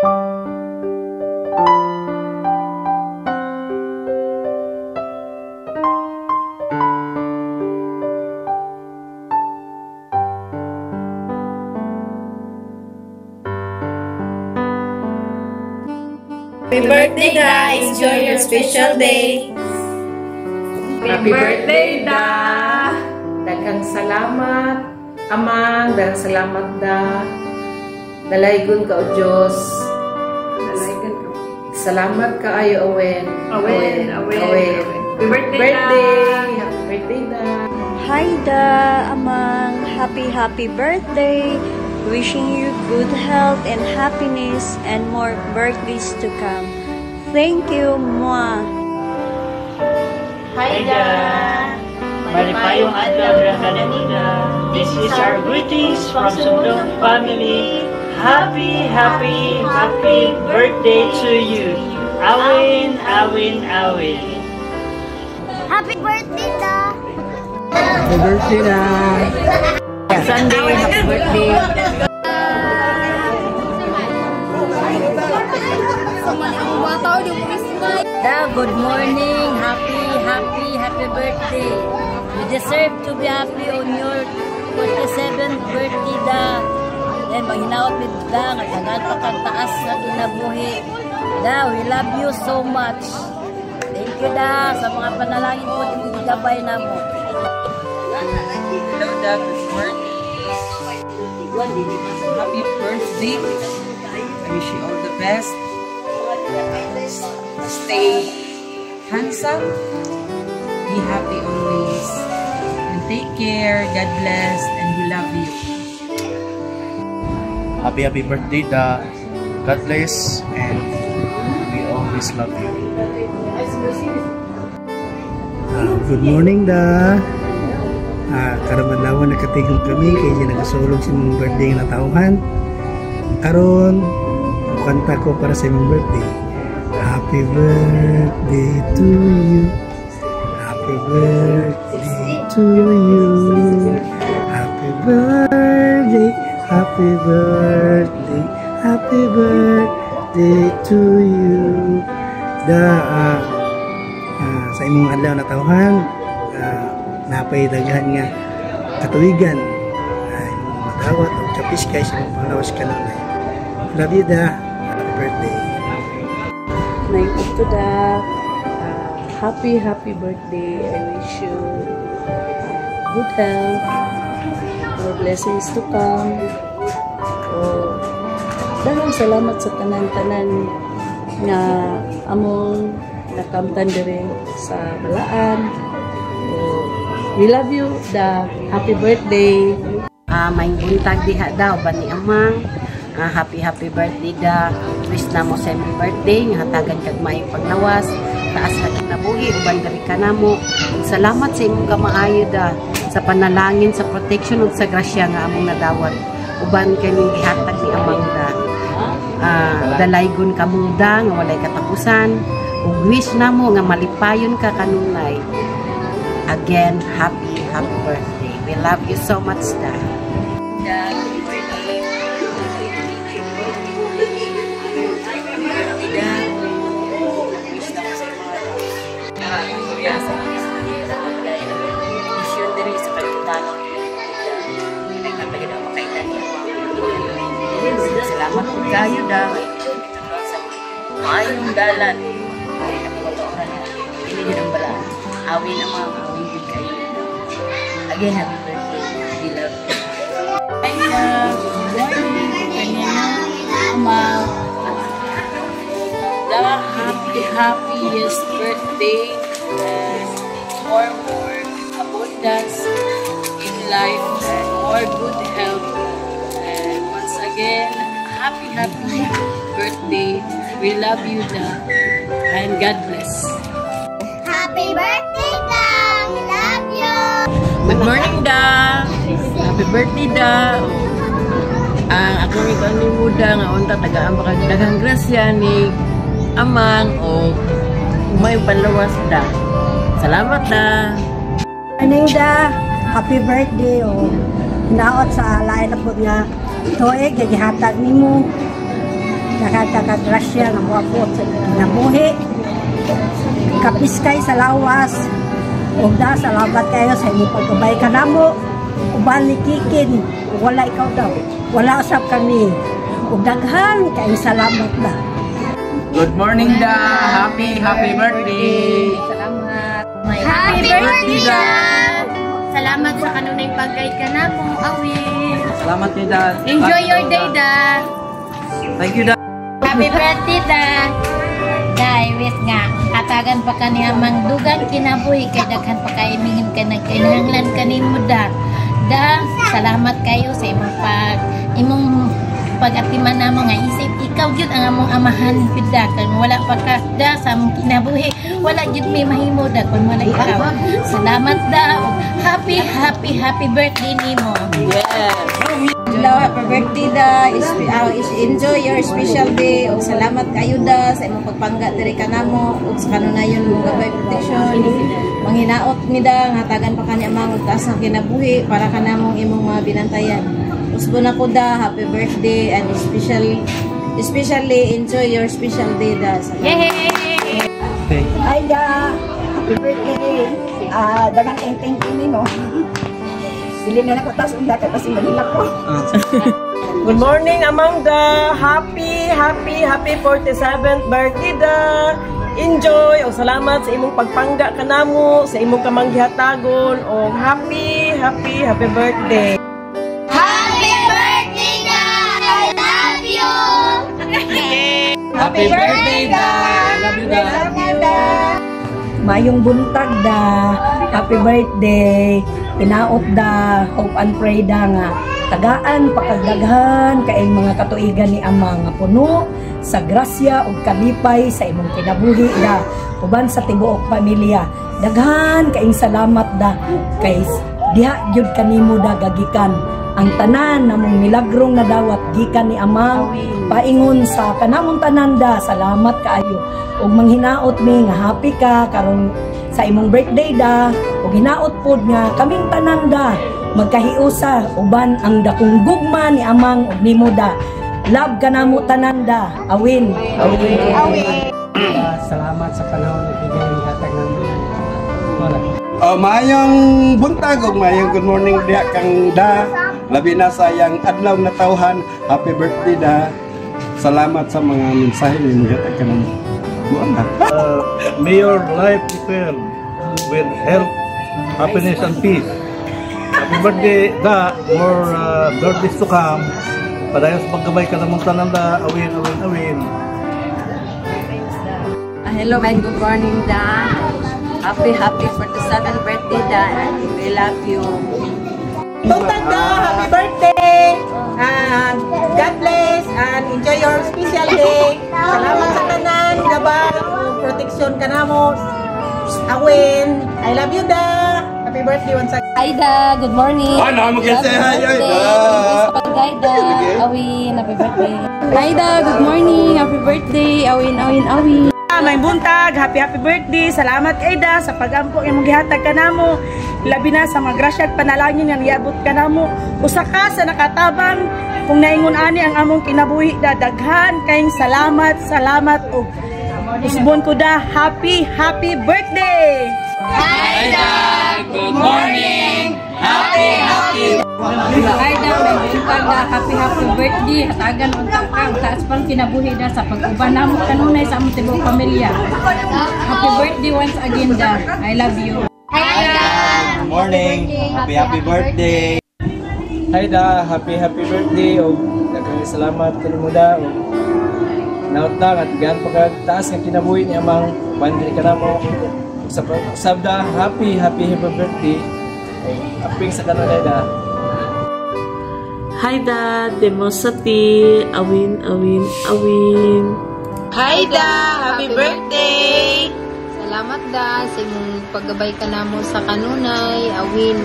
Happy birthday, Da! Enjoy your special day! Happy birthday, Da! Daghang salamat, Amang. Daghang salamat, Da. Dalaygon ka o Diyos. Salamat ka ayo, Awen. Awen. Happy birthday, Da! Happy birthday, Da! Hi, Da! Amang, happy birthday! Wishing you good health and happiness and more birthdays to come. Thank you, Mwah! Hi, Da! Malipayong adlaw ra kanina. This is our greetings from Sumdong family. Happy birthday to you. Awin. Happy birthday, Da! Happy birthday, Da! Sunday, happy birthday! Da, good morning. Happy birthday. You deserve to be happy on your 47th birthday, Da. Then, maghinaot with Da, nga tagal pa kang taas sa kinabuhi. Da, we love you so much. Thank you, Da, sa mga panalangin po, tinigabay na mo. Hello, Da. Good morning. Happy birthday. I wish you all the best. Stay handsome. Be happy always. And take care. God bless. And we love you. Happy birthday, Da. God bless. And we always love you. Good morning, Da. Karamadawan nakatigong kami kaya nagasulog sa mong birthday na tauhan. Karon kanta ko para sa mong birthday. Happy birthday to you. Happy birthday to you. Happy birthday. Happy birthday. Happy birthday to you. Da sa imong adlaw na tauhan, napay daghan nga katuwigan ay madawat o chapis kay sa mga panglawas ka na. Love you, Da. Happy birthday. Night to Da. Happy birthday. I wish you good health, more blessings to come. Daghang salamat sa tanan-tanan nga among nakamtan dire sa balaan. We love you, Da. Happy birthday. May buntag diha daw ba ni Amang. Happy birthday, Da. Wish na mo sa imong birthday nga hatagan kag maayong paglawas, taas na kinabuhi uban diri ka namo. Salamat sa imong kamaayo, Da, sa panalangin, sa protection ug sa grasya nga among nadawat. Uban kaming gihatag ni Amang, Da. Dalaygon kamong, Da, nga walay katapusan. Ug wish na mo nga malipayon ka kanunay. Again, happy birthday. We love you so much, Da. Salamat po kayo, Da. Maayong dalan. Hindi nyo nang balaan. Awin ang mga awin kayo. Again, happy birthday. We love you. Hi, Da. Good morning. Kanina, Ama. Da, happiest birthday. And more abundance in life and more good health. And once again, happy birthday. We love you, Da. And God bless. Happy birthday, Da! We love you! Good morning, Da. Happy birthday, Da. Ang akong ikaw ni Muda nga unta tagaan pa kag daghang grasya ni Amang o may panlawas, Da. Salamat, Da. Morning, Da. Happy birthday. Naot sa lain na po nga tuig, gihatag nimo. nakagkagrasya nga moabot sa kinabuhi. Kapiskay sa lawas. Ug da salamat kayo sa imong pagkabay kanamo. Uban ni Kikin, wala ikaw daw. Wala usab kami. Ug daghan kay salamat na. Good morning da. Happy birthday. Salamat. Happy birthday, da! Salamat sa kanunay pag-guide ka na mo, Awin. Salamat ni Dad. Enjoy your day, da! Thank you, Dad. Happy birthday, da! Dai, wait nga. Katagan pa ka niya mang dugan kinabuhi kay daghan pa kay mingin ka nagkinahanglan kanimo, da. Da, salamat kayo sa imong pag-atiman namo nga isip ikaw gyud ang among amahan pida kung wala pa ka da sa among kinabuhi wala gyud may mahimo da kung wala ikaw. Salamat da. Happy birthday nimo. Yes. Hello, happy birthday da. Enjoy your special day. Ug salamat kayo da sa imong pagpangga diri kanamo ug sa kanunayon mong gabay protection. Manghinaot mi da hatagan pa kani amang taas ang kinabuhi para kanamong imong mga binantayan. Usbo na ko da, happy birthday and especially enjoy your special day da. Yay! Ay da, happy birthday. Dagang thank you nimo. Dili na ko tas unda kay kasi manila ko. Good morning, Amanda. Happy 47th birthday da. Enjoy o salamat sa imong pagpangga kanamo, sa imong kamanggihatagon o happy birthday. Happy birthday, Dad! Love you, Dad! Mayong buntag da, happy birthday. Tinaot da, hope and pray da nga. Tagaan, pakagdaghan, kaing mga katuigan ni Ama nga puno, sa grasya ug kalipay sa imong kinabuhi da. Uban sa tibuok pamilya. Daghan, kaing salamat da. Kay diha gyud kanimo da gagikan. Ang tanan namong milagrong nadawat gikan ni Amang paingon sa kanamong tananda. Salamat kaayo ug manghinaot mi nga happy ka karon sa imong birthday da ug hinaot pod nga kaming tananda magkahiusa uban ang dakong gugma ni Amang ug nimo da. Love kanamo tananda. Awin. Salamat sa panahon na bigay ng hatag ng mayong buntag ug mayong good morning diha kang da. Labi na sayang adlaw na tawhan. Happy birthday da. Salamat sa mga mensahe ni mga hatag kanang buwan. May your life be filled with health, happiness and peace. Happy birthday da. More birthdays to come. Padayon sa pagkabay ka namang tananda. Awin. Hello, good morning da. Happy 47th birthday da. We love you. Buntag da, happy birthday! God bless and enjoy your special day. Salamat sa tanan, gabay, protection ka na mo. Awin, I love you da. Happy birthday once again. Hi da, good morning. Ano mo kasi hi da. Pagayda, Awin, happy birthday. Hi da, good morning. Happy birthday. Awin. May buntag, happy birthday. Salamat kay da sa pagampo imong gihatag kanamo. Labi na sa mga grasya at panalangin nga niabot kanamo. Usa ka sa nakatabang kung naingon ani ang among kinabuhi da daghan kayong salamat ug usbon ko da happy birthday. Hi Dad, good morning. Happy Hi da, may buntag da. Happy birthday. Hatagan untang kang taas pang kinabuhi da sa pag-uban namo kanunay sa among tibuok pamilya. Happy birthday once again da. I love you. Hi, Dad! Good morning. Happy birthday. Hi da, happy birthday o daghang salamat kanimo da. Naot lang at gaan pa kag taas nga kinabuhi ni Amang bandiri kanamo sa sabda happy birthday. Aping sa kanunay da. Hi da, Demosati, Awin. Hi da, happy birthday. Salamat da sa imong paggabay kanamo sa kanunay. Awin.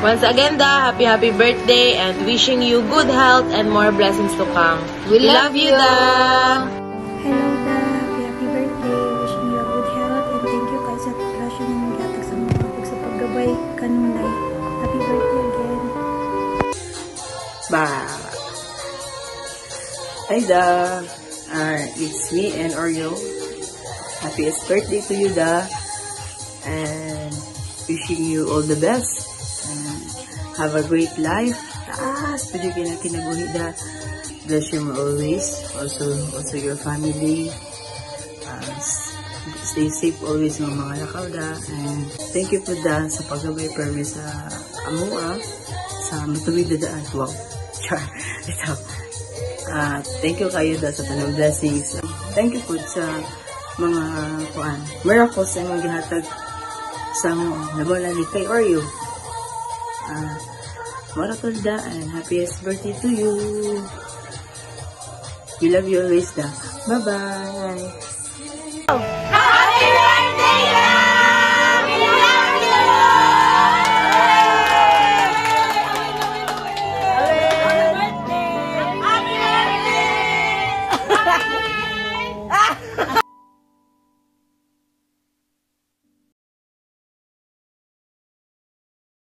Once again da, happy birthday and wishing you good health and more blessings to come. We love you da. Hello da, happy birthday. Wishing you a good health and thank you kay sa grasya ng gihatag sa mga sa paggabay kanunay. Happy birthday again. Hi Da, it's me and Oreo. Happiest birthday to you, Da, and wishing you all the best. And have a great life. Taas, pwede kinabuhi, Da. Bless you always. Also your family. Stay safe always mga lakaw, Da. And thank you po, Da, sa paggabay permi sa amua sa matuwid na daan. Wow. Char. Ito. Thank you kayo da sa tanong blessings. Thank you po sa mga miracles na mong gihatag sa nabola ni kay Oreo. Marathon da and happiest birthday to you. We love you always da. Bye-bye. Happy birthday da! We love you! Happy birthday!